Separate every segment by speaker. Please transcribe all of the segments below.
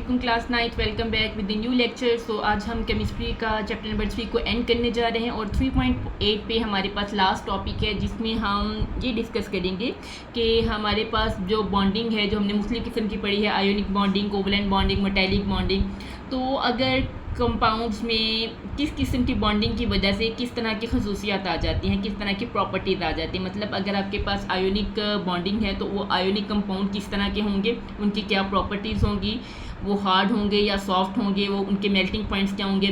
Speaker 1: वालेकुम class 9th, welcome back with the new lecture. So आज हम केमिस्ट्री का चैप्टर नंबर 3 को एंड करने जा रहे हैं और 3.8 पे हमारे पास लास्ट टॉपिक है जिसमें हम ये डिस्कस करेंगे कि हमारे पास जो बॉन्डिंग है जो हमने मुख्तलिफ किस्म की पढ़ी है, ionic bonding, covalent bonding, metallic bonding. तो अगर कंपाउंड्स में किस किस्म की बॉन्डिंग की वजह से किस तरह की खसूसियात आ जाती हैं, किस तरह की प्रॉपर्टीज़ आ जाती हैं, मतलब अगर आपके पास आयोनिक बॉन्डिंग है तो वो आयोनिक कंपाउंड किस तरह के होंगे, उनकी क्या प्रॉपर्टीज़ होंगी, वो हार्ड होंगे या सॉफ्ट होंगे, वो उनके मेल्टिंग पॉइंट्स क्या होंगे,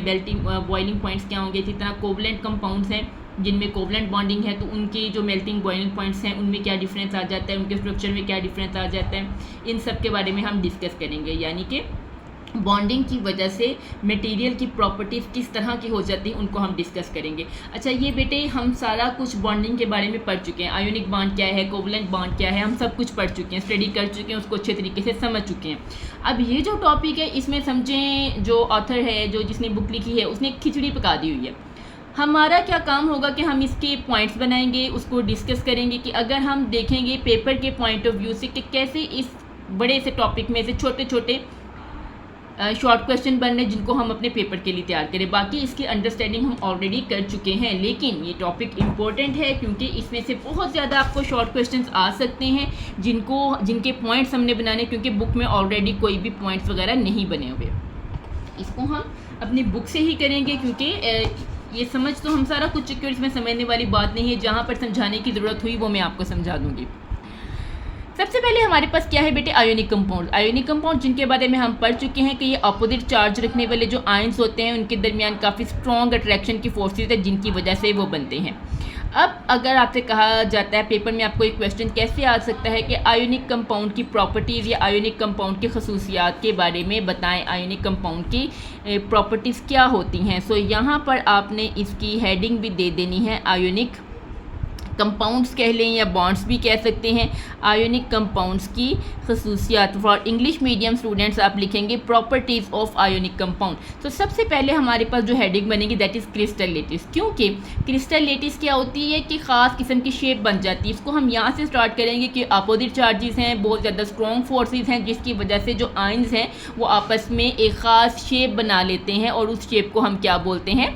Speaker 1: बॉइलिंग पॉइंट्स क्या होंगे। इसी तरह कोवलेंट कंपाउंड्स हैं जिनमें कोवलेंट बॉन्डिंग है तो उनकी जो मेल्टिंग बॉइलिंग पॉइंट्स हैं उनमें क्या डिफरेंस आ जाता है, उनके स्ट्रक्चर में क्या डिफरेंस आ जाता है, इन सब के बारे में हम डिस्कस करेंगे। यानी कि बॉन्डिंग की वजह से मटेरियल की प्रॉपर्टीज़ किस तरह की हो जाती हैं उनको हम डिस्कस करेंगे। अच्छा ये बेटे हम सारा कुछ बॉन्डिंग के बारे में पढ़ चुके हैं, आयोनिक बॉन्ड क्या है, कोवलेंट बॉन्ड क्या है, हम सब कुछ पढ़ चुके हैं, स्टडी कर चुके हैं, उसको अच्छे तरीके से समझ चुके हैं। अब ये जो टॉपिक है इसमें समझें जो ऑथर है, जो जिसने बुक लिखी है, उसने खिचड़ी पका दी हुई है। हमारा क्या काम होगा कि हम इसके पॉइंट्स बनाएंगे, उसको डिस्कस करेंगे कि अगर हम देखेंगे पेपर के पॉइंट ऑफ व्यू से कि कैसे इस बड़े से टॉपिक में से छोटे छोटे शॉर्ट क्वेश्चन बन रहे जिनको हम अपने पेपर के लिए तैयार करें। बाकी इसकी अंडरस्टैंडिंग हम ऑलरेडी कर चुके हैं, लेकिन ये टॉपिक इम्पोर्टेंट है क्योंकि इसमें से बहुत ज़्यादा आपको शॉर्ट क्वेश्चंस आ सकते हैं जिनके पॉइंट्स हमने बनाने, क्योंकि बुक में ऑलरेडी कोई भी पॉइंट्स वगैरह नहीं बने हुए। इसको हम अपनी बुक से ही करेंगे क्योंकि ये समझ तो हम सारा कुछ चुके, इसमें समझने वाली बात नहीं है। जहाँ पर समझाने की ज़रूरत हुई वो मैं आपको समझा दूँगी। सबसे पहले हमारे पास क्या है बेटे, आयोनिक कंपाउंड। आयोनिक कंपाउंड जिनके बारे में हम पढ़ चुके हैं कि ये अपोजिट चार्ज रखने वाले जो आयंस होते हैं उनके दरमियान काफ़ी स्ट्रॉन्ग अट्रैक्शन की फोर्सेज है जिनकी वजह से वो बनते हैं। अब अगर आपसे कहा जाता है पेपर में आपको एक क्वेश्चन कैसे आ सकता है कि आयोनिक कंपाउंड की प्रॉपर्टीज़ या आयोनिक कंपाउंड की खसूसियात के बारे में बताएं, आयोनिक कंपाउंड की प्रॉपर्टीज़ क्या होती हैं। सो यहाँ पर आपने इसकी हेडिंग भी दे देनी है, आयोनिक कंपाउंड्स कह लें या बॉन्ड्स भी कह सकते हैं, आयोनिक कंपाउंड्स की खसूसियात। फॉर इंग्लिश मीडियम स्टूडेंट्स आप लिखेंगे प्रॉपर्टीज़ ऑफ आयोनिक कंपाउंड। तो सबसे पहले हमारे पास जो हेडिंग बनेगी दैट इज़ क्रिस्टल लेटिस। क्योंकि क्रिस्टल लेटिस क्या होती है कि ख़ास किस्म की शेप बन जाती है। इसको हम यहाँ से स्टार्ट करेंगे कि अपोजिट चार्जेस हैं, बहुत ज़्यादा स्ट्रॉन्ग फोर्सेज हैं जिसकी वजह से जो आयंस हैं वो आपस में एक ख़ास शेप बना लेते हैं और उस शेप को हम क्या बोलते हैं,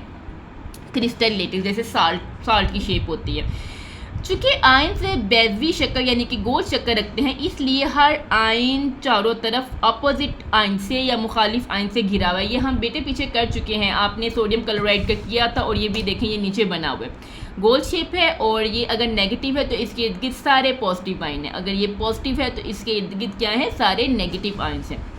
Speaker 1: क्रिस्टल लेटिस। जैसे साल्ट की शेप होती है। चूँकि आयन से बेज़वी शक्ल यानी कि गोल शक्ल रखते हैं इसलिए हर आयन चारों तरफ अपोजिट आयन से या मुखालिफ आयन से घिरा हुआ है। ये हम बेटे पीछे कर चुके हैं, आपने सोडियम क्लोराइड का किया था और ये भी देखें ये नीचे बना हुआ है, गोल शेप है। और ये अगर नेगेटिव है तो इसके इर्द गिर्द सारे पॉजिटिव आयन हैं, अगर ये पॉजिटिव है तो इसके इर्द गिर्द क्या है, सारे नेगेटिव आयन्स हैं।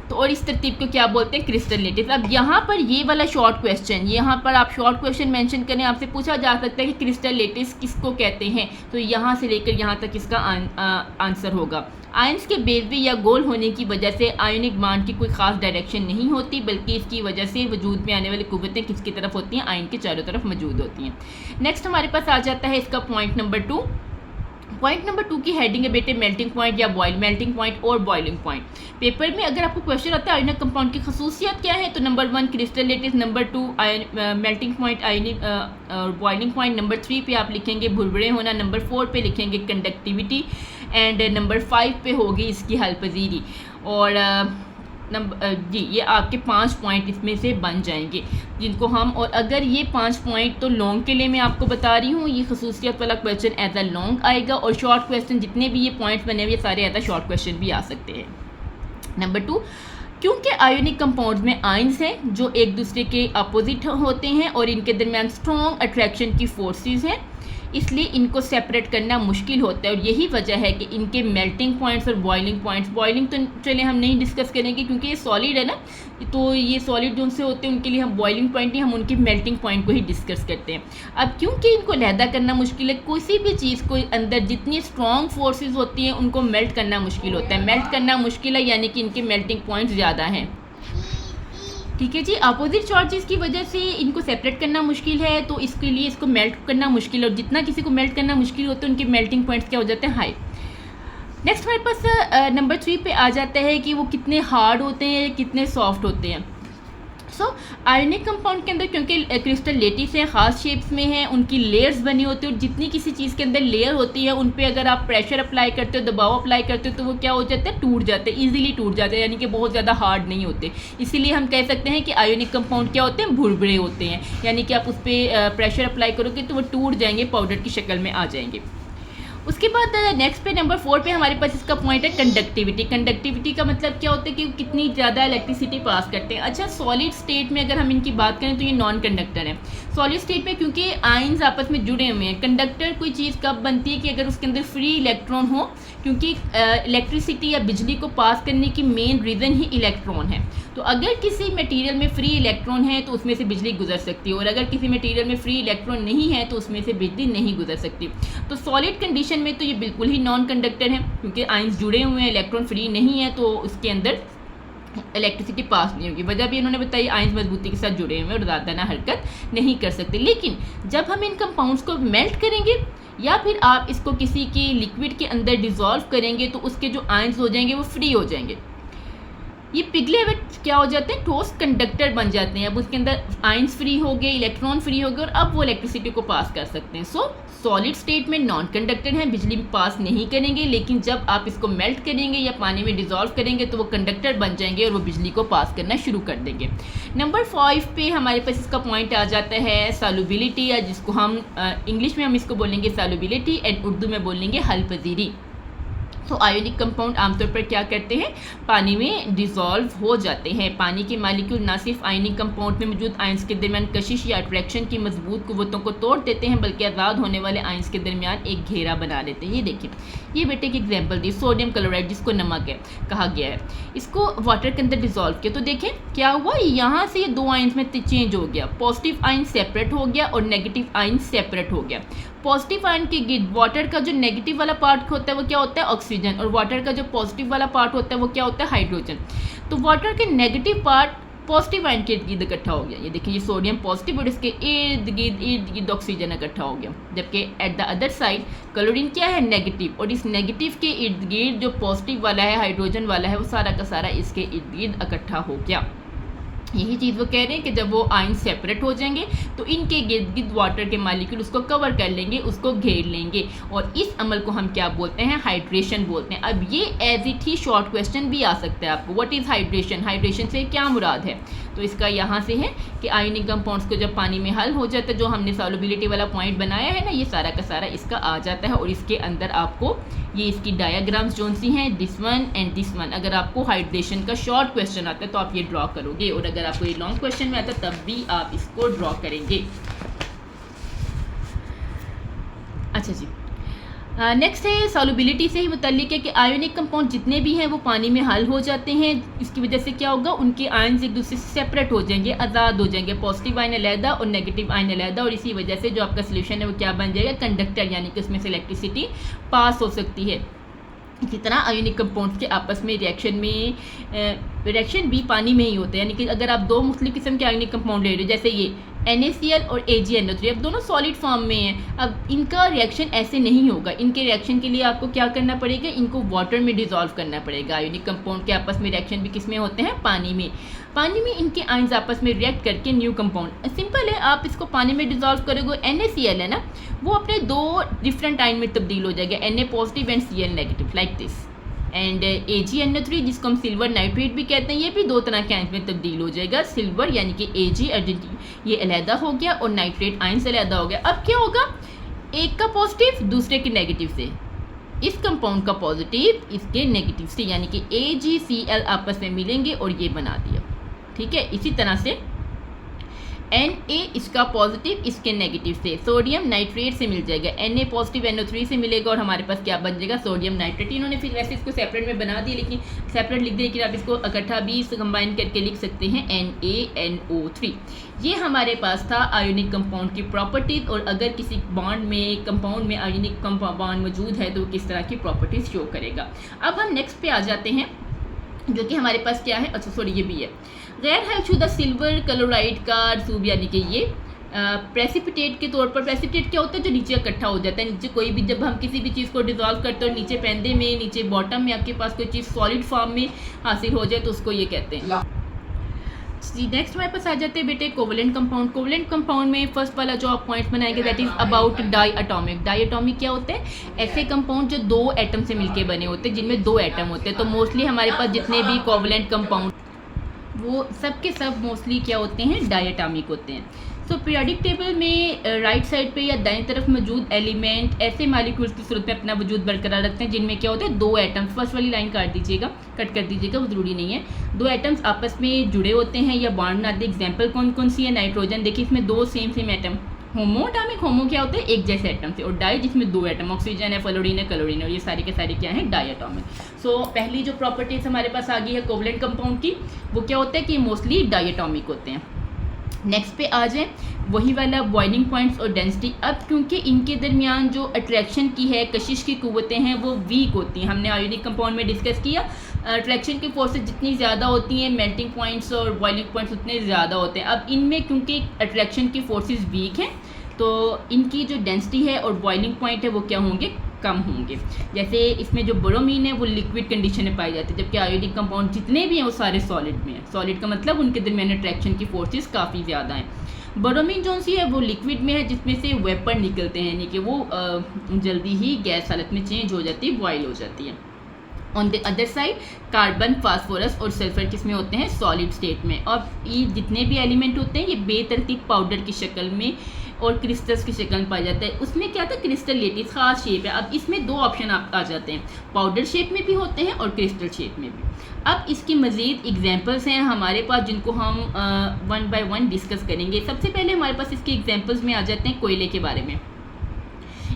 Speaker 1: तो और इस तरतीब को क्या बोलते हैं, क्रिस्टल लेटिस। अब यहाँ पर ये वाला शॉर्ट क्वेश्चन, यहाँ पर आप शॉर्ट क्वेश्चन मेंशन करें, आपसे पूछा जा सकता है कि क्रिस्टल लेटिस किसको कहते हैं, तो यहाँ से लेकर यहाँ तक इसका आंसर होगा। आयंस के बेज़वी या गोल होने की वजह से आयोनिक बॉन्ड की कोई ख़ास डायरेक्शन नहीं होती, बल्कि इसकी वजह से वजूद में आने वाली कुव्वतें किसकी तरफ होती हैं, आयन के चारों तरफ मौजूद होती हैं। नेक्स्ट हमारे पास आ जाता है इसका पॉइंट नंबर 2। पॉइंट नंबर 2 की हेडिंग है बेटे मेल्टिंग पॉइंट या मेल्टिंग पॉइंट और बॉइलिंग पॉइंट। पेपर में अगर आपको क्वेश्चन आता है आयोनिक कंपाउंड की खसूसियत क्या है, तो number 1 crystal lettuce, number 2 melting point ionic और बॉइलिंग पॉइंट, नंबर 3 पे आप लिखेंगे भुरभुरे होना, नंबर 4 पे लिखेंगे कंडक्टिविटी एंड नंबर 5 पे होगी इसकी हल पजीरी। और जी ये आपके 5 पॉइंट इसमें से बन जाएंगे जिनको हम, और अगर ये 5 पॉइंट तो लॉन्ग के लिए मैं आपको बता रही हूँ, ये खसूसियत वाला क्वेश्चन एज अ लॉन्ग आएगा और शॉर्ट क्वेश्चन जितने भी ये पॉइंट्स बने हुए सारे एज अ शॉर्ट क्वेश्चन भी आ सकते हैं। नंबर 2, क्योंकि आयोनिक कंपाउंड्स में आयंस हैं जो एक दूसरे के अपोजिट होते हैं और इनके दरमियान स्ट्रॉन्ग अट्रैक्शन की फोर्सेस हैं, इसलिए इनको सेपरेट करना मुश्किल होता है और यही वजह है कि इनके मेल्टिंग पॉइंट्स और बॉइलिंग पॉइंट्स, बॉइलिंग तो चले हम नहीं डिस्कस करेंगे क्योंकि ये सॉलिड है ना, तो ये सॉलिड जो से होते हैं उनके लिए हम बॉइलिंग पॉइंट नहीं, हम उनके मेल्टिंग पॉइंट को ही डिस्कस करते हैं। अब क्योंकि इनको लहदा करना मुश्किल है, किसी भी चीज़ को अंदर जितनी स्ट्रॉन्ग फोर्सेज होती हैं उनको मेल्ट करना मुश्किल होता है, मेल्ट करना मुश्किल है यानी कि इनके मेल्टिंग पॉइंट्स ज़्यादा हैं। ठीक है जी, अपोजिट चार्जेस की वजह से इनको सेपरेट करना मुश्किल है, तो इसके लिए इसको मेल्ट करना मुश्किल है और जितना किसी को मेल्ट करना मुश्किल होता है उनके मेल्टिंग पॉइंट्स क्या हो जाते हैं, हाई। नेक्स्ट हमारे पास नंबर 3 पे आ जाता है कि वो कितने हार्ड होते हैं, कितने सॉफ्ट होते हैं। सो आयनिक कंपाउंड के अंदर क्योंकि क्रिस्टल लेटिस है, ख़ास शेप्स में है, उनकी लेयर्स बनी होती है और जितनी किसी चीज़ के अंदर लेयर होती है उन पे अगर आप प्रेशर अप्लाई करते हो, दबाव अप्लाई करते हो, तो वो क्या हो जाता है, टूट जाते हैं, ईजिली टूट जाते हैं, यानी कि बहुत ज़्यादा हार्ड नहीं होते। इसीलिए हम कह सकते हैं कि आयोनिक कंपाउंड क्या होते हैं, भुरभुरे होते हैं, यानी कि आप उस पर प्रेशर अप्लाई करोगे तो वो टूट जाएंगे, पाउडर की शक्ल में आ जाएंगे। उसके बाद नेक्स्ट पे नंबर 4 पे हमारे पास इसका पॉइंट है कंडक्टिविटी। कंडक्टिविटी का मतलब क्या होता है कि कितनी ज़्यादा इलेक्ट्रिसिटी पास करते हैं। अच्छा, सॉलिड स्टेट में अगर हम इनकी बात करें तो ये नॉन कंडक्टर है। सॉलिड स्टेट में क्योंकि आयंस आपस में जुड़े हुए हैं, कंडक्टर कोई चीज़ कब बनती है कि अगर उसके अंदर फ्री इलेक्ट्रॉन हो, क्योंकि इलेक्ट्रिसिटी या बिजली को पास करने की मेन रीज़न ही इलेक्ट्रॉन है। तो अगर किसी मटेरियल में फ्री इलेक्ट्रॉन है तो उसमें से बिजली गुजर सकती है, और अगर किसी मटेरियल में फ्री इलेक्ट्रॉन नहीं है तो उसमें से बिजली नहीं गुजर सकती। तो सॉलिड कंडीशन में तो ये बिल्कुल ही नॉन कंडक्टर है, क्योंकि आयंस जुड़े हुए हैं, इलेक्ट्रॉन फ्री नहीं है, तो उसके अंदर इलेक्ट्रिसिटी पास नहीं होगी। वजह भी इन्होंने बताई, आयंस मजबूती के साथ जुड़े हुए हैं और ज़्यादा ना हरकत नहीं कर सकते। लेकिन जब हम इन कंपाउंड्स को मेल्ट करेंगे या फिर आप इसको किसी की लिक्विड के अंदर डिज़ोल्व करेंगे तो उसके जो आयंस हो जाएंगे वो फ्री हो जाएंगे। ये पिघले हुए क्या हो जाते हैं, ठोस कंडक्टर बन जाते हैं। अब उसके अंदर आयंस फ्री हो गए, इलेक्ट्रॉन फ्री हो गए और अब वो इलेक्ट्रिसिटी को पास कर सकते हैं। सो सॉलिड स्टेट में नॉन कंडक्टर हैं, बिजली पास नहीं करेंगे, लेकिन जब आप इसको मेल्ट करेंगे या पानी में डिज़ोल्व करेंगे तो वो कंडक्टर बन जाएंगे और वो बिजली को पास करना शुरू कर देंगे। नंबर 5 पे हमारे पास इसका पॉइंट आ जाता है सॉल्युबिलिटी, या जिसको हम इंग्लिश में हम इसको बोलेंगे सॉल्युबिलिटी एंड उर्दू में बोलेंगे हल पजीरी। तो आयोनिक कंपाउंड आमतौर पर क्या करते हैं, पानी में डिज़ोल्व हो जाते हैं। पानी के मालिक्यूल ना सिर्फ आयोनिक कंपाउंड में मौजूद आयंस के दरमियान कशिश या अट्रैक्शन की मजबूत कुव्वतों को तोड़ देते हैं, बल्कि आज़ाद होने वाले आयंस के दरमियान एक घेरा बना देते हैं। ये देखिए, ये बेटे की एग्जाम्पल दी, सोडियम क्लोराइड जिसको नमक है कहा गया है, इसको वाटर के अंदर डिज़ोल्व किया तो देखें क्या हुआ, यहाँ से ये दो आयंस में चेंज हो गया, पॉजिटिव आयन सेपरेट हो गया और नेगेटिव आयन सेपरेट हो गया। पॉजिटिव आयन के गिर्द वाटर का जो नेगेटिव वाला पार्ट होता है वो क्या होता है, ऑक्सीजन, और वाटर का जो पॉजिटिव वाला पार्ट होता है वो क्या होता है, हाइड्रोजन। तो वाटर के नेगेटिव पार्ट पॉजिटिव आयन के इर्द गिर्द इकट्ठा हो गया। ये देखिए, ये सोडियम पॉजिटिव और इसके इर्द गिर्द ऑक्सीजन इकट्ठा हो गया, जबकि at the other side chlorine क्या है, नेगेटिव, और इस नेगेटिव के इर्द गिर्द जो पॉजिटिव वाला है, हाइड्रोजन वाला है, वो सारा का सारा इसके इर्द गिर्द इकट्ठा हो गया। यही चीज़ वो कह रहे हैं कि जब वो आयन सेपरेट हो जाएंगे तो इनके गिर्द गिर्द वाटर के मालिक्यूल उसको कवर कर लेंगे, उसको घेर लेंगे, और इस अमल को हम क्या बोलते हैं, हाइड्रेशन बोलते हैं। अब ये एज इट ही शॉर्ट क्वेश्चन भी आ सकता है आपको, व्हाट इज़ हाइड्रेशन, हाइड्रेशन से क्या मुराद है। तो इसका यहाँ से है कि आयनिक कंपाउंड्स को जब पानी में हल हो जाता है, जो हमने सॉल्युबिलिटी वाला पॉइंट बनाया है ना, ये सारा का सारा इसका आ जाता है, और इसके अंदर आपको ये इसकी डायग्राम्स जोन सी हैं, this one and this one. अगर आपको हाइड्रेशन का शॉर्ट क्वेश्चन आता है तो आप ये ड्रॉ करोगे, और अगर आपको ये लॉन्ग क्वेश्चन में आता है तब भी आप इसको ड्रॉ करेंगे। अच्छा जी, नेक्स्ट है सॉल्युबिलिटी से ही मुतल्लिक है कि आयोनिक कंपाउंड जितने भी हैं वो पानी में हल हो जाते हैं। इसकी वजह से क्या होगा, उनके आयन्स एक दूसरे से सेपरेट हो जाएंगे, आज़ाद हो जाएंगे, पॉजिटिव आयन अलहदा और नेगेटिव आयन अलहदा, और इसी वजह से जो आपका सोल्यूशन है वो क्या बन जाएगा, कंडक्टर, यानी कि उसमें से इलेक्ट्रिसिटी पास हो सकती है। इसी तरह आयोनिक कंपाउंड्स के आपस में रिएक्शन भी पानी में ही होते हैं, यानी कि अगर आप दो मुख्तलिफ किस्म के आयोनिक कंपाउंड ले रहे हो, जैसे ये NaCl और AgNO3, अब दोनों सॉलिड फॉर्म में हैं, अब इनका रिएक्शन ऐसे नहीं होगा। इनके रिएक्शन के लिए आपको क्या करना पड़ेगा, इनको वाटर में डिज़ोल्व करना पड़ेगा। आयोनिक कंपाउंड के आपस में रिएक्शन भी किस में होते हैं, पानी में। पानी में इनके आयंस आपस में रिएक्ट करके न्यू कंपाउंड, सिंपल है, आप इसको पानी में डिज़ोल्व करोगे, NaCl है ना, वो अपने दो डिफरेंट आयन में तब्दील हो जाएगा, Na positive and Cl negative, like this. And AgNO3 जिसको हम सिल्वर नाइट्रेट भी कहते हैं, ये भी दो तरह के आयंस में तब्दील हो जाएगा। सिल्वर यानी कि Ag अर्जेंटीन ये अलहदा हो गया और नाइट्रेट आयंस अलहदा हो गया। अब क्या होगा, एक का पॉजिटिव दूसरे के नेगेटिव से, इस कंपाउंड का पॉजिटिव इसके नेगेटिव से, यानी कि AgCl आपस में मिलेंगे और ये बना दिया, ठीक है। इसी तरह से Na इसका पॉजिटिव इसके नेगेटिव से, सोडियम नाइट्रेट से मिल जाएगा, Na पॉजिटिव NO3 से मिलेगा और हमारे पास क्या बन जाएगा, सोडियम नाइट्रेट। इन्होंने फिर वैसे इसको सेपरेट में बना दिया, लेकिन सेपरेट लिख दिया, लेकिन आप इसको इकट्ठा भी कंबाइन करके लिख सकते हैं, NaNO3। ये हमारे पास था आयोनिक कंपाउंड की प्रॉपर्टीज़, और अगर किसी बॉन्ड में कंपाउंड में आयोनिक बॉन्ड मौजूद है तो किस तरह की प्रॉपर्टीज़ शो करेगा। अब हम नेक्स्ट पे आ जाते हैं, जो कि हमारे पास क्या है, अच्छा सॉरी ये भी है, गैर हलशुदा सिल्वर क्लोराइड का रसूब, यानी कि ये प्रेसिपिटेट के तौर पर, प्रेसिपिटेट क्या होता है, जो नीचे इकट्ठा हो जाता है। नीचे कोई भी, जब हम किसी भी चीज़ को डिज़ोल्व करते हैं, नीचे पेंदे में, नीचे बॉटम में आपके पास कोई चीज़ सॉलिड फॉर्म में हासिल हो जाए तो उसको ये कहते हैं। जी नेक्स्ट हमारे पास आ जाते हैं बेटे कोवलेंट कंपाउंड। कोवलेंट कंपाउंड में फर्स्ट वाला जो आप पॉइंट बनाएंगे that is about diatomic. Diatomic क्या होते हैं? ऐसे कंपाउंड जो दो एटम से मिलके बने होते हैं, जिनमें दो एटम होते हैं। तो मोस्टली हमारे पास जितने भी कोवलेंट कंपाउंड वो सब के सब मोस्टली क्या होते हैं? डाई एटॉमिक होते हैं। सो पीरियोडिक टेबल में राइट साइड पे या दाईं तरफ मौजूद एलिमेंट ऐसे मॉलिक्यूल्स की सूरत में अपना वजूद बरकरार रखते हैं जिनमें क्या होता है? दो एटम्स। फर्स्ट वाली लाइन कट कर दीजिएगा, वो ज़रूरी नहीं है। दो एटम्स आपस में जुड़े होते हैं या बॉन्ड बनाते हैं। एग्जाम्पल कौन कौन सी है? नाइट्रोजन, देखिए इसमें दो सेम एटम। होमो एटॉमिक, होमो क्या होते हैं? एक जैसे एटम से। और डाई जिसमें दो एटम, ऑक्सीजन है, फ्लोरीन है, क्लोरीन है, और ये सारे के सारे क्या है? Die atomic. सो पहली जो प्रॉपर्टीज हमारे पास आ गई है कोवलेंट कंपाउंड की, वो क्या होता है कि मोस्टली डाई एटॉमिक होते हैं। नेक्स्ट पे आ जाए वही वाला बॉइलिंग पॉइंट्स और डेंसिटी। अब क्योंकि इनके दरमियान जो अट्रैक्शन की है, कशिश की कुव्वतें हैं, वो वीक होती हैं। हमने आयोनिक कंपाउंड में डिस्कस किया, अट्रैक्शन की फोर्सेस जितनी ज़्यादा होती हैं, मेल्टिंग पॉइंट्स और बॉइलिंग पॉइंट्स उतने ज़्यादा होते हैं। अब इनमें क्योंकि अट्रैक्शन की फोर्सेस वीक हैं, तो इनकी जो डेंसिटी है और बॉइलिंग पॉइंट है वो क्या होंगे? कम होंगे। जैसे इसमें जो ब्रोमीन है वो लिक्विड कंडीशन में पाई जाती है, जबकि आयोडिक कंपाउंड जितने भी हैं वो सारे सॉलिड में हैं। सॉलिड का मतलब उनके दरमियान अट्रैक्शन की फोर्सेस काफ़ी ज़्यादा हैं। ब्रोमीन जो सी है वो लिक्विड में है, जिसमें से वेपर निकलते हैं, यानी कि वो जल्दी ही गैस हालत में चेंज हो जाती है, बॉयल हो जाती है। On the other side carbon, phosphorus और सल्फर किस में होते हैं? सॉलिड स्टेट में। और ये जितने भी एलिमेंट होते हैं ये बेतरतीब पाउडर की शक्ल में और क्रिस्टल्स की शक्ल में पाया जाता है। उसमें क्या था? क्रिस्टल लेटिस खास शेप है। अब इसमें दो ऑप्शन आ जाते हैं, पाउडर शेप में भी होते हैं और क्रिस्टल शेप में भी। अब इसकी मज़ीद एग्जांपल्स हैं हमारे पास, जिनको हम वन बाय वन डिस्कस करेंगे। सबसे पहले हमारे पास इसके एग्जांपल्स में आ जाते हैं कोयले के बारे में।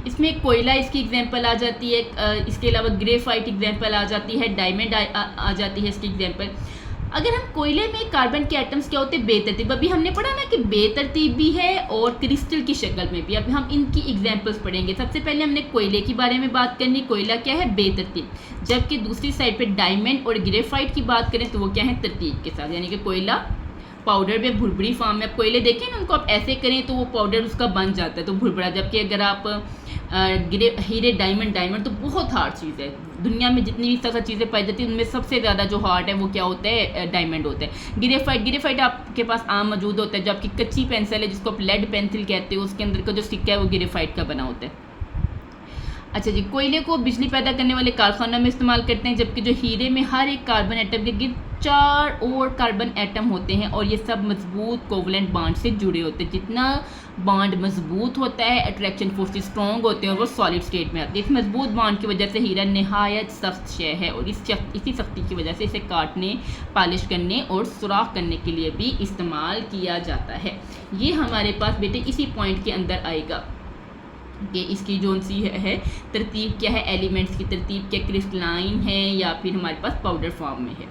Speaker 1: इसमें कोयला इसकी एग्जांपल आ जाती है, इसके अलावा ग्रेफाइट एग्जांपल आ जाती है, डायमंड आ जाती है इसकी एग्जांपल। अगर हम कोयले में कार्बन के एटम्स क्या होते हैं? बेतरतीब। अभी हमने पढ़ा ना कि बेतरतीब भी है और क्रिस्टल की शक्ल में भी। अब हम इनकी एग्जांपल्स पढ़ेंगे। सबसे पहले हमने कोयले के बारे में बात करनी। कोयला क्या है? बेतरतीब। जबकि दूसरी साइड पे डायमंड और ग्रेफाइट की बात करें तो वो क्या है? तरतीब के साथ, यानी कि कोयला पाउडर में भुरभुरी फॉर्म में। आप कोयले देखें ना, उनको आप ऐसे करें तो वो पाउडर उसका बन जाता है, तो भुरभुरा। जबकि अगर आप हीरे, डायमंड तो बहुत हार्ड चीज़ है। दुनिया में जितनी भी सख्त चीज़ें पाई जाती हैं उनमें सबसे ज़्यादा जो हार्ड है वो क्या होता है? डायमंड होता है। ग्रेफाइट आपके पास आम मौजूद होता है, जो आपकी कच्ची पेंसिल है जिसको आप लेड पेंसिल कहते हो, उसके अंदर का जो सिक्का है वो ग्रेफाइट का बना होता है। अच्छा जी, कोयले को बिजली पैदा करने वाले कारखानों में इस्तेमाल करते हैं, जबकि जो हीरे में हर एक कार्बन एटम के गिर्द 4 और कार्बन एटम होते हैं और ये सब मजबूत कोवलेंट बॉन्ड से जुड़े होते हैं। जितना बॉन्ड मजबूत होता है, अट्रैक्शन फोर्सेस स्ट्रॉन्ग होते हैं और वो सॉलिड स्टेट में आते हैं। इस मजबूत बॉन्ड की वजह से हीरा नहायत सख्त शय है और इसी सख्ती की वजह से इसे काटने, पॉलिश करने और सुराख करने के लिए भी इस्तेमाल किया जाता है। ये हमारे पास बेटे इसी पॉइंट के अंदर आएगा कि इसकी जो सी है तरतीब क्या है, एलिमेंट्स की तरतीब क्या क्रिस्टलाइन है या फिर हमारे पास पाउडर फॉर्म में है।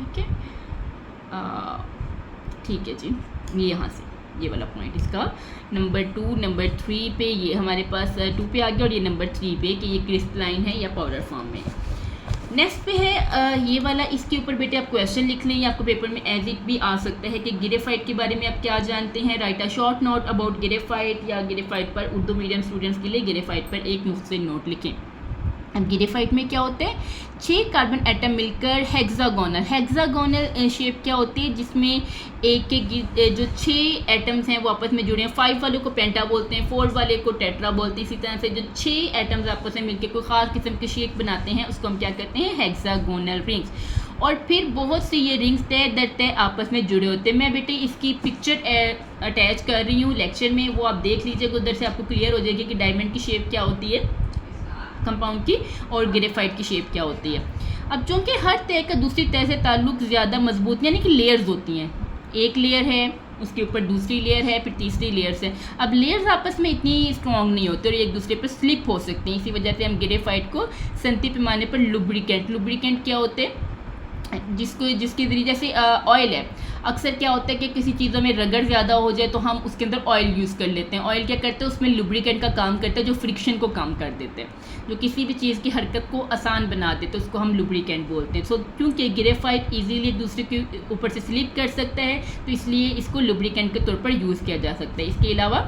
Speaker 1: ओके, ठीक है जी। ये यहाँ से ये वाला पॉइंट इसका नंबर 2, नंबर 3 पे ये हमारे पास 2 पे आ गया, और ये नंबर 3 पे कि ये क्रिस्टलाइन है या पाउडर फॉर्म में है। नेक्स्ट पे है ये वाला, इसके ऊपर बेटे आप क्वेश्चन लिख लें या आपको पेपर में एज इट भी आ सकता है कि ग्रेफाइट के बारे में आप क्या जानते हैं। Right a short note about graphite, या ग्रेफाइट पर उर्दू मीडियम स्टूडेंट्स के लिए ग्रेफाइट पर एक मुख्तसर नोट लिखें। अब ग्रेफाइट में क्या होता है? 6 कार्बन एटम मिलकर हेक्सागोनल शेप क्या होती है, जिसमें एक के जो 6 एटम्स हैं वो आपस में जुड़े हैं। 5 वाले को पेंटा बोलते हैं, 4 वाले को टेट्रा बोलते हैं। इसी तरह से जो 6 एटम्स आपस में मिलकर कोई ख़ास किस्म की शेप बनाते हैं उसको हम क्या कहते हैं? Hexagonal rings. और फिर बहुत सी ये रिंग्स तय दर तय आपस में जुड़े होते हैं। मैं बेटे इसकी पिक्चर अटैच कर रही हूँ लेक्चर में, वो आप देख लीजिएगा, उधर से आपको क्लियर हो जाएगी कि डायमंड की शेप क्या होती है कंपाउंड की और ग्रेफाइट की शेप क्या होती है। अब चूँकि हर तय का दूसरी तय से ताल्लुक ज़्यादा मजबूत, यानी कि लेयर्स होती हैं, एक लेयर है उसके ऊपर दूसरी लेयर है, फिर तीसरी लेयर्स है। अब लेयर्स आपस में इतनी स्ट्रॉन्ग नहीं होती और एक दूसरे पर स्लिप हो सकती हैं। इसी वजह से हम ग्रेफाइट को सनती पैमाने पर लुब्रिकेंट क्या होते हैं, जिसके ज़रिए, जैसे ऑयल है, अक्सर क्या होता है कि किसी चीज़ों में रगड़ ज़्यादा हो जाए तो हम उसके अंदर ऑयल यूज़ कर लेते हैं। ऑयल क्या करते हैं? उसमें लुब्रिकेंट का काम करता है, जो फ्रिक्शन को कम कर देते हैं, जो किसी भी चीज़ की हरकत को आसान बना देते हैं, उसको हम लुब्रिकेंट बोलते हैं। सो क्योंकि ग्रेफाइट इजीली एक दूसरे के ऊपर से स्लिप कर सकता है, तो इसलिए इसको लुब्रिकेंट के तौर पर यूज़ किया जा सकता है। इसके अलावा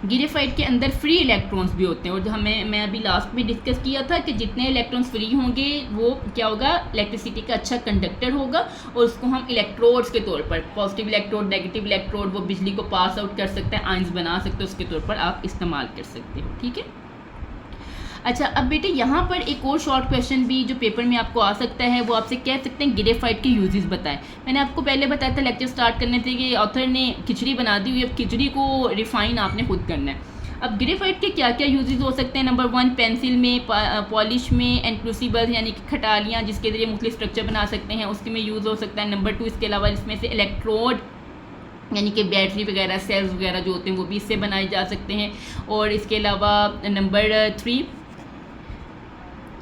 Speaker 1: गिरेफाइट के अंदर फ्री इलेक्ट्रॉन्स भी होते हैं, और मैं अभी लास्ट में डिस्कस किया था कि जितने इलेक्ट्रॉन्स फ्री होंगे वो क्या होगा, इलेक्ट्रिसिटी का अच्छा कंडक्टर होगा, और उसको हम इलेक्ट्रोड्स के तौर पर, पॉजिटिव इलेक्ट्रोड, नेगेटिव इलेक्ट्रोड, वो बिजली को पास आउट कर सकते हैं, आयंस बना सकते हैं, उसके तौर पर आप इस्तेमाल कर सकते हो। ठीक है। अच्छा, अब बेटे यहाँ पर एक और शॉर्ट क्वेश्चन भी जो पेपर में आपको आ सकता है, वो आपसे कह सकते हैं ग्रेफाइट के यूजेस बताएं। मैंने आपको पहले बताया था लेक्चर स्टार्ट करने से कि ऑथर ने खिचड़ी बना दी हुई, अब खिचड़ी को रिफाइन आपने खुद करना है। अब ग्रेफाइट के क्या क्या यूजेस हो सकते हैं? नंबर 1, पेंसिल में, पॉलिश में, एंड क्रूसिबल यानी कि खटालियाँ जिसके ज़रिए मुख्तलिफ स्ट्रक्चर बना सकते हैं, उसके में यूज़ हो सकता है। नंबर 2, इसके अलावा इसमें से इलेक्ट्रोड यानी कि बैटरी वगैरह, सेल्स वगैरह जो होते हैं वो भी इससे बनाए जा सकते हैं। और इसके अलावा नंबर 3,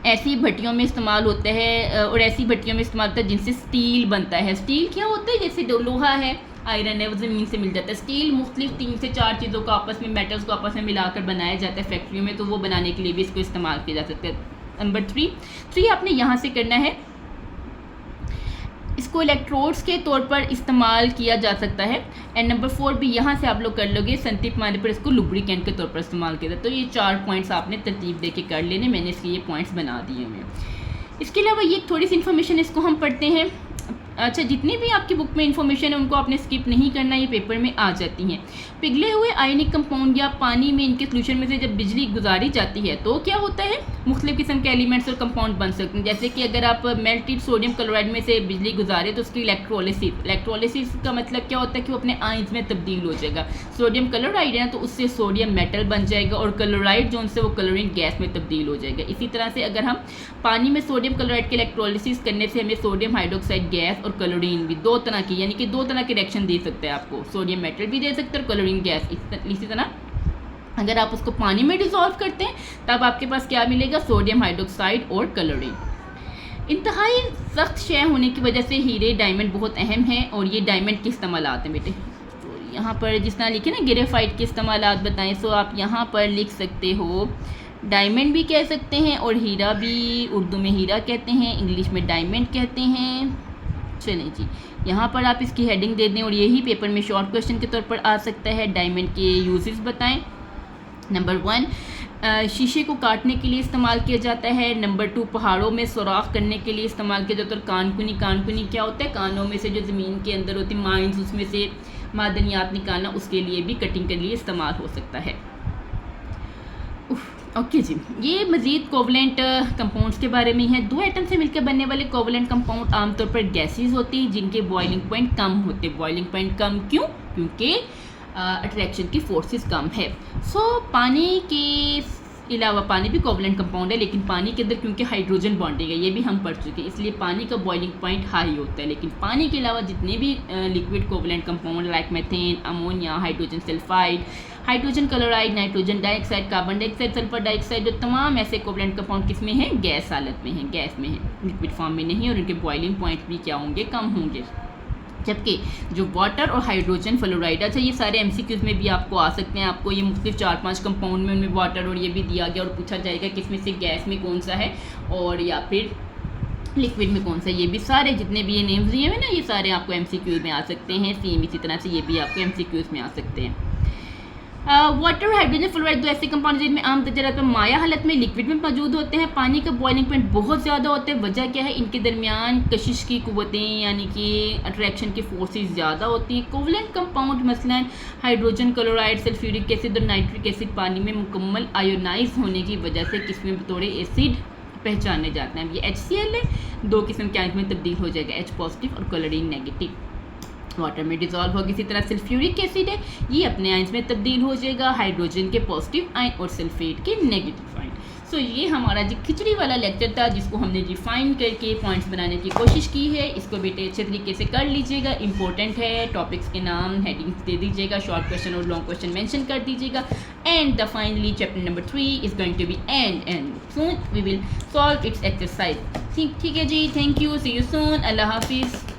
Speaker 1: ऐसी भट्टियों में इस्तेमाल होता है, और ऐसी भट्टियों में इस्तेमाल होता है जिनसे स्टील बनता है। स्टील क्या होता है? जैसे लोहा है, आयरन है, वो ज़मीन से मिल जाता है। स्टील मुख्तलिफ 3 से 4 चीज़ों को आपस में, मेटल्स को आपस में मिलाकर बनाया जाता है फैक्ट्रियों में, तो वो बनाने के लिए भी इसको इस्तेमाल किया जा सकता है। नंबर 3 आपने यहाँ से करना है, इसको इलेक्ट्रोड्स के तौर पर इस्तेमाल किया जा सकता है। एंड नंबर 4 भी यहाँ से आप लोग कर लोगे, संतृप्त माने पर इसको लुब्रिकेंट के तौर पर इस्तेमाल किया जाता है। तो ये 4 पॉइंट्स आपने तरतीब दे के कर लेने, मैंने इसके ये पॉइंट्स बना दिए हुए हैं। इसके अलावा ये थोड़ी सी इन्फॉर्मेशन इसको हम पढ़ते हैं। अच्छा, जितनी भी आपकी बुक में इन्फॉर्मेशन है उनको आपने स्किप नहीं करना, ये पेपर में आ जाती हैं। पिघले हुए आयनिक कंपाउंड या पानी में इनके सोल्यूशन में से जब बिजली गुजारी जाती है तो क्या होता है, मुख्तलिफ किस्म के एलिमेंट्स और कंपाउंड बन सकते हैं। जैसे कि अगर आप मेल्टेड सोडियम क्लोराइड में से बिजली गुजारे तो उसकी इलेक्ट्रोलिसिस का मतलब क्या होता है कि वो अपने आयंस में तब्दील हो जाएगा। सोडियम क्लोराइड है तो उससे सोडियम मेटल बन जाएगा, और क्लोराइड जो उनसे वो क्लोरीन गैस में तब्दील हो जाएगा। इसी तरह से अगर हम पानी में सोडियम क्लोराइड के इलेक्ट्रोलिसिस करने से हमें सोडियम हाइड्रोक्साइड गैस और क्लोरीन भी 2 तरह की, यानी कि 2 तरह के रिएक्शन दे सकते हैं आपको, सोडियम मेटल भी दे सकते हैं और क्लोरीन गैस। इसी तरह अगर आप उसको पानी में डिसॉल्व करते हैं तब आपके पास क्या मिलेगा, सोडियम हाइड्रोक्साइड और क्लोरीन। इंतहाई सख्त शय होने की वजह से हीरे, डायमंड बहुत अहम है। और ये डायमंड के इस्तेमाल आते हैं बेटे, तो यहाँ पर जिस तरह लिखे ना ग्रेफाइट के इस्तेमाल बताएं, सो आप यहाँ पर लिख सकते हो डायमंड भी कह सकते हैं, और हीरा भी, उर्दू में हीरा कहते हैं, इंग्लिश में डायमंड कहते हैं। चलें जी, यहाँ पर आप इसकी हेडिंग दे दें, और यही पेपर में शॉर्ट क्वेश्चन के तौर पर आ सकता है। डायमंड के यूजेस बताएं। नंबर 1, शीशे को काटने के लिए इस्तेमाल किया जाता है। नंबर 2, पहाड़ों में सुराख करने के लिए इस्तेमाल किया जाता है। कानकुनी क्या होता है, कानों में से जो ज़मीन के अंदर होती है माइंस, उसमें से मादनियात निकालना, उसके लिए भी कटिंग के लिए इस्तेमाल हो सकता है। ओके जी, ये मज़ीद कोवलेंट कंपाउंड्स के बारे में है। 2 एटम से मिलकर बनने वाले कोवलेंट कंपाउंड आमतौर पर गैसेस होती हैं जिनके बॉइलिंग पॉइंट कम होते हैं। बॉइलिंग पॉइंट कम क्यों? क्योंकि अट्रैक्शन की फोर्सेस कम है। पानी के अलावा, पानी भी कोवलेंट कंपाउंड है, लेकिन पानी के अंदर क्योंकि हाइड्रोजन बॉन्डिंग है, ये भी हम पढ़ चुके हैं, इसलिए पानी का बॉइलिंग पॉइंट हाई होता है। लेकिन पानी के अलावा जितने भी liquid covalent compound like methane, ammonia, hydrogen sulphide, hydrogen chloride, nitrogen dioxide, carbon dioxide, sulphur dioxide, जो तमाम ऐसे कोवलेंट कंपाउंड किस में हैं, गैस हालत में हैं, गैस में हैं, लिक्विड फॉर्म में नहीं, और उनके बॉइलिंग पॉइंट भी क्या होंगे, कम होंगे। जबकि जो वाटर और हाइड्रोजन फ्लोराइड, अच्छा ये सारे एमसीक्यूज में भी आपको आ सकते हैं। आपको ये मुख्तलिफ 4-5 कंपाउंड में उनमें वाटर और ये भी दिया गया, और पूछा जाएगा किस में से गैस में कौन सा है और या फिर लिक्विड में कौन सा। ये भी सारे जितने भी ये नेम्स दिए हुए ना, ये सारे आपको एमसीक्यूज में आ सकते हैं। सेम इसी तरह से ये भी आपको एमसीक्यूज में आ सकते हैं। वाटर और हाइड्रोजन फ्लोराइड 2 ऐसे कंपाउंड जिनमें आम तौर पर माया हालत में, लिक्विड में मौजूद होते हैं। पानी का बॉइलिंग पॉइंट बहुत ज़्यादा होता है। वजह क्या है, इनके दरमियान कशिश की कुव्वतें यानी कि अट्रैक्शन की फोर्सेस ज़्यादा होती हैं। कोवलेंट कंपाउंड मसलन हाइड्रोजन क्लोराइड, सल्फ्यूरिक एसिड और नाइट्रिक एसिड पानी में मुकम्मल आयोनाइज होने की वजह से किस्में बतौर एसिड पहचाने जाते हैं। अब ये HCl है, 2 किस्म के आयन में तब्दील हो जाएगा, H पॉजिटिव और क्लोरीन नेगेटिव, वाटर में डिजॉल्व होगी। इसी तरह सल्फ्यूरिक एसिड है, ये अपने आयंस में तब्दील हो जाएगा, हाइड्रोजन के पॉजिटिव आयन और सल्फेट के नेगेटिव आयन। सो ये हमारा जो खिचड़ी वाला लेक्चर था जिसको हमने डिफाइन करके पॉइंट्स बनाने की कोशिश की है। इसको बेटे अच्छे तरीके से कर लीजिएगा, इंपॉर्टेंट है। टॉपिक्स के नाम, हेडिंग्स दे दीजिएगा, शॉर्ट क्वेश्चन और लॉन्ग क्वेश्चन मेंशन कर दीजिएगा। And the finally chapter number 3 is going to be end soon we will solve its exercise. ठीक है जी, thank you, see you soon, अल्लाह हाफिज़।